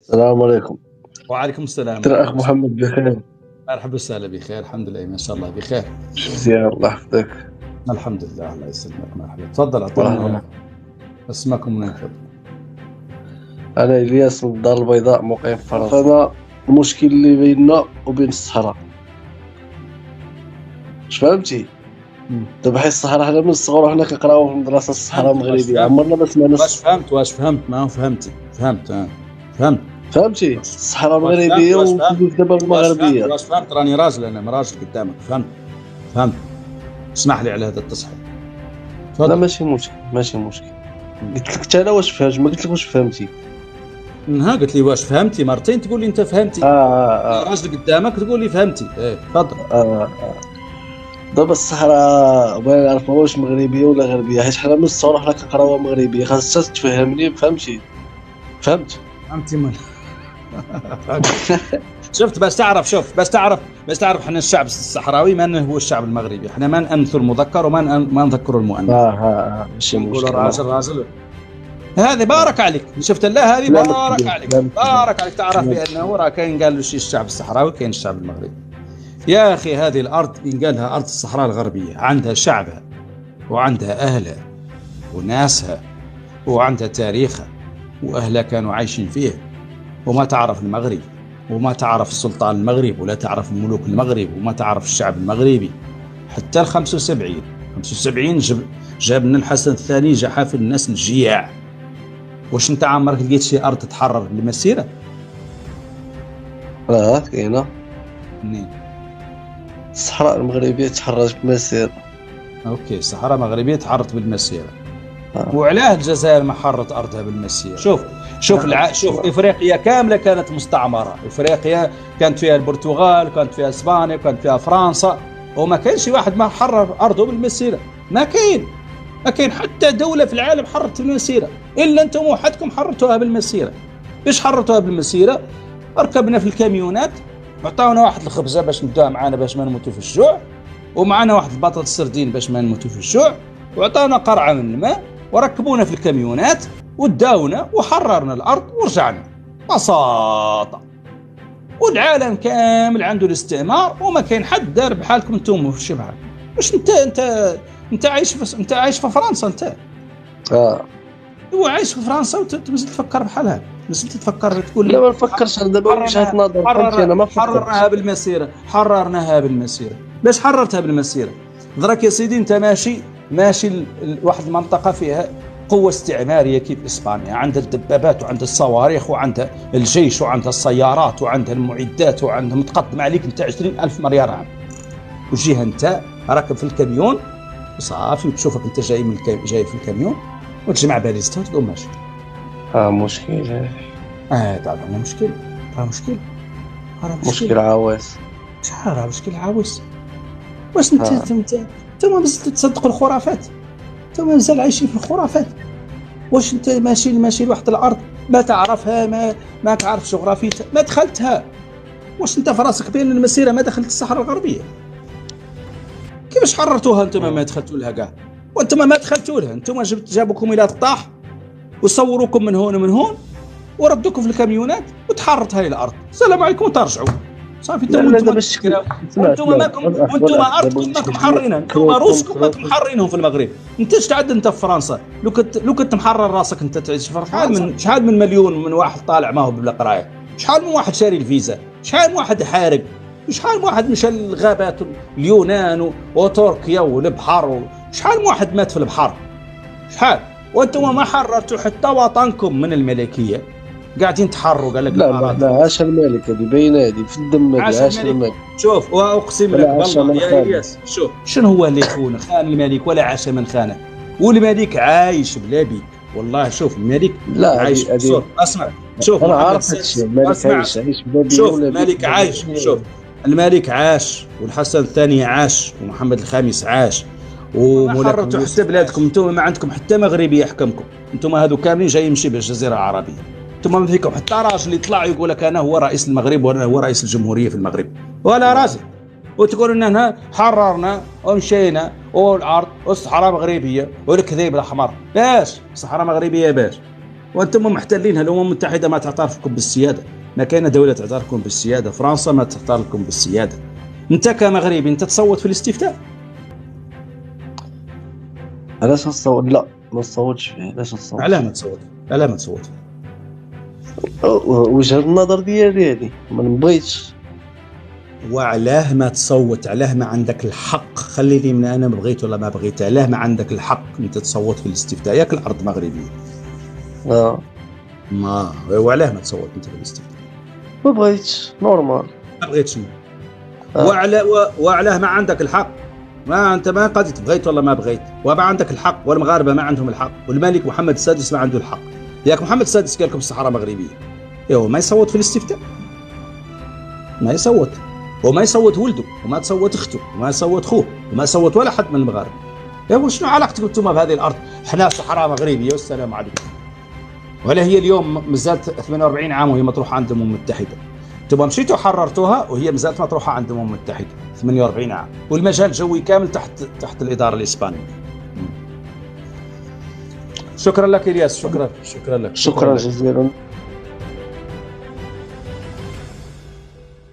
السلام عليكم. وعليكم السلام ترى ورحمة أخ الله وبركاته. محمد بخير. مرحبا وسهلا بخير، الحمد لله ما شاء الله بخير. مزيان الله يحفظك. الحمد لله، الله يسلمك. مرحبا، تفضل الله. اعطينا اسمكم ومن فضلك. أنا إلياس من الدار البيضاء مقيم في فرنسا. أنا المشكل اللي بيننا وبين الصحراء، واش فهمتي؟ دابا حيت الصحراء حنا من الصغر وحنا كنقراو في المدرسة الصحراء المغربية، عمرنا ما سمعنا واش فهمت ما فهمتي؟ فهمت. فهمتي الصحراء المغربية وكيف دابا المغربية. واش فهمت؟ راني راجل، انا راجل قدامك. فهمت. اسمح لي على هذا التصحيح. لا ماشي مشكل. قلت لك انا واش فهمت، ما قلت لك واش فهمتي. قلت لي واش فهمتي مرتين، تقول لي انت فهمتي. راجل قدامك تقول لي فهمتي. تفضل. دابا الصحراء بغينا نعرف واش مغربيه ولا غربيه، حيت حنا من الصغر حنا كنقراوها مغربيه، خاصك تفهمني. فهمتي؟ فهمتي من شفت؟ باش تعرف حنا الشعب الصحراوي ما هو الشعب المغربي. حنا ما نأنثوا المذكر وما نذكروا المؤنث. ماشي نقولوا مشكل. راجل. هذه بارك عليك. شفت الله، هذه بارك عليك. تعرف بأنه راه كاين قال له شي الشعب الصحراوي، كاين الشعب المغربي. يا أخي هذه الأرض ينقالها أرض الصحراء الغربية، عندها شعبها وعندها أهلها وناسها وعندها تاريخها، وأهلها كانوا عايشين فيه. وما تعرف المغرب، وما تعرف السلطان المغرب، ولا تعرف ملوك المغرب، وما تعرف الشعب المغربي. حتى 75 جاب لنا الحسن الثاني، جا حافل الناس الجياع. واش انت عمرك لقيت شي أرض تتحرر بالمسيرة؟ كاينه. منين؟ الصحراء المغربيه تحررت بالمسيره. اوكي، الصحراء المغربيه تحررت بالمسيره. وعلاه الجزائر ما حررت ارضها بالمسيره؟ شوف افريقيا كامله كانت مستعمره. افريقيا كانت فيها البرتغال، كانت فيها اسبانيا، كانت فيها فرنسا، وما كانش واحد ما حرر ارضه بالمسيره. ما كاين حتى دوله في العالم حررت بالمسيره، الا انتم وحدكم حررتوها بالمسيره. باش حررتوها بالمسيره؟ ركبنا في الكاميونات، عطاونا واحد الخبزه باش ندوها معانا باش ما نموتوا في الجوع، ومعنا واحد البطاطا السردين باش ما نموتوا في الجوع، وعطاونا قرعه من الماء، وركبونا في الكاميونات وداونا وحررنا الارض ورجعنا. بساطه. والعالم كامل عنده الاستعمار، وما كاين حد دار بحالكم انتم في الشبهه. واش انت عايش في فرنسا انت؟ هو عايش في فرنسا وتمزل تفكر بحال هذا؟ مازلت تفكر تقول لا ما نفكرش. انا دابا وجهه نظر فهمتي، انا ما حررناها بالمسيره. باش حررتها بالمسيره؟ دراك يا سيدي انت ماشي لواحد المنطقه فيها قوه استعماريه كيف اسبانيا، عندها الدبابات وعندها الصواريخ وعندها الجيش وعندها السيارات وعندها المعدات وعندها متقدم عليك انت 20,000 مليار عام. وجيها انت راكب في الكاميون وصافي، وتشوفك انت جاي في الكاميون وتجمع باليزته وتقوم ماشي. مشكل. طبعا مشكل عاوز. شحال مشكل عاوز؟ واش انت ما مازلت تصدقوا الخرافات؟ انت مازال عايشين في الخرافات. واش انت ماشي لواحد الارض ما تعرفها، ما تعرف جغرافيتها، ما دخلتها؟ واش انت في راسك بين المسيره ما دخلت الصحراء الغربيه؟ كيفاش حررتوها انتم ما دخلتوا لها كاع؟ وانتم ما دخلتوا لها، انتم جابوكم الى الطاح وصوروكم من هون ومن هون وردوكم في الكاميونات وتحررت هاي الارض. السلام عليكم وترجعوا صافي. انتم ارضكم ماكم محررينها، انتم روسكم ماكم محررينهم في المغرب. انت اش تعد انت في فرنسا؟ لو كنت محرر راسك انت تعيش في فرنسا. شحال من مليون من واحد طالع ما هو بلا قرايه، شحال من واحد شاري الفيزا، شحال من واحد حارق، شحال من واحد مشى للغابات اليونان وتركيا والبحر، شحال من واحد مات في البحر، شحال. وانتم ما حررتوا حتى وطنكم من الملكيه، قاعدين تحروا. قال لك لا عاش الملك، هذه باينه، هذه في الدم. عاش الملك. شوف واقسم لك بالله يا الياس، شوف شنو هو اللي يخون خان الملك ولا عاش من خانه. والملك عايش بلا بيك والله. شوف الملك عايش. اسمع شوف انا عارف هادشي. الملك عايش بلا بيك. شوف الملك عايش. شوف الملك عاش، والحسن الثاني عاش، ومحمد الخامس عاش، وحررتوا حتى بلادكم. انتم ما عندكم حتى مغربي يحكمكم، انتم هذو كاملين جايين من شبه الجزيره العربيه. انتم ما فيكم حتى راجل يطلع يقول لك انا هو رئيس المغرب وانا هو رئيس الجمهوريه في المغرب، ولا راجل. وتقول اننا حررنا ومشينا والارض والصحراء مغربيه والكذيب الاحمر. باش صحراء مغربيه باش وانتم محتلينها. الامم المتحده ما تعترفكم بالسياده، ما كاينه دوله تعترفكم بالسياده، فرنسا ما تعترفكم بالسياده. انت كمغربي انت تصوت في الاستفتاء؟ علاش نصوت؟ لا ما نصوتش فيه. علاش نصوت؟ علاه ما تصوت؟ علاه ما تصوت؟ وجهة النظر ديالي هذه ما نبغيتش. وعلاه ما تصوت؟ علاه ما عندك الحق؟ خليني من انا بغيت ولا ما بغيت، علاه ما عندك الحق انت تصوت في الاستفتاء؟ ياك الارض مغربيه. ما وعلاه ما تصوت انت في الاستفتاء؟ ما بغيتش نورمال. ما بغيت شنو؟ وعلاه ما عندك الحق؟ ما انت ما قد بغيت ولا ما بغيت، وما عندك الحق، والمغاربه ما عندهم الحق، والملك محمد السادس ما عنده الحق. ياك محمد السادس قال لكم الصحراء مغربيه، ايوه ما يصوت في الاستفتاء؟ ما يصوت، وما يصوت ولده، وما تصوت اخته، وما يصوت خوه، وما يصوت ولا حد من المغاربه. يا شنو علاقتكم انتم بهذه الارض؟ احنا صحراء مغربيه والسلام عليكم. ولا هي اليوم مازالت 48 عام وهي مطروحه عند الامم المتحده؟ انتم مشيتوا حررتوها وهي مازالت مطروحه عند الامم المتحده 48 عام، والمجال الجوي كامل تحت الاداره الاسبانيه. شكرا لك الياس، شكرا لك. شكرا جزيلا.